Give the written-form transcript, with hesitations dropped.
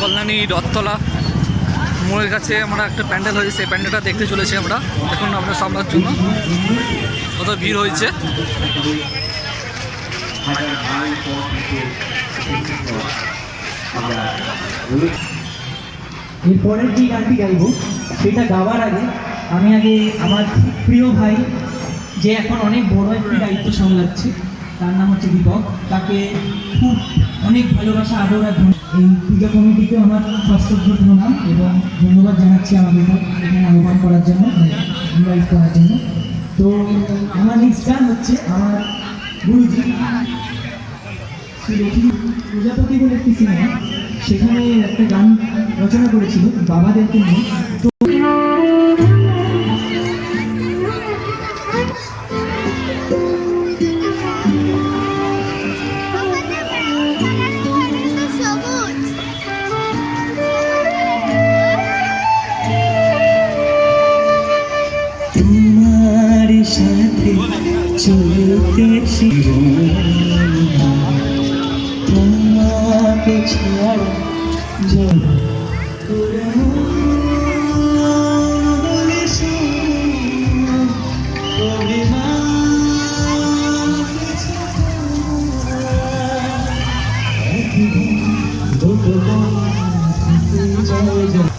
কল্যাণী রথতলা মোড়ের কাছে আমরা একটা প্যান্ডেল হয়েছে, সেই প্যান্ডেলটা দেখতে চলেছি আমরা এখন আমরা সামলার জন্য। কত ভিড় হয়েছে। এরপরের যে গানটি গাইব সেটা গাওয়ার আগে আমি আমার প্রিয় ভাই যে এখন অনেক বড় একটি দায়িত্ব সামলাচ্ছে, তার নাম হচ্ছে দীপক, তাকে খুব অনেক ভালোবাসা আদর আর এই পূজা কমিটিতে আমার সশ্রদ্ধ প্রণাম এবং ধন্যবাদ জানাচ্ছি আমাদের এখানে আহ্বান করার জন্য, ইনভাইট করার জন্য। তো আমার নেক্সট গান হচ্ছে আমার গুরুজি প্রজাপতি বলে একটি সিনেমা, সেখানে একটা গান রচনা করেছিল বাবাদেরকে নিয়ে। তো তোমার সাথে চলতে তোমাকে ছাড়া পিছিয়ে আমরা যাওয়া যাবে।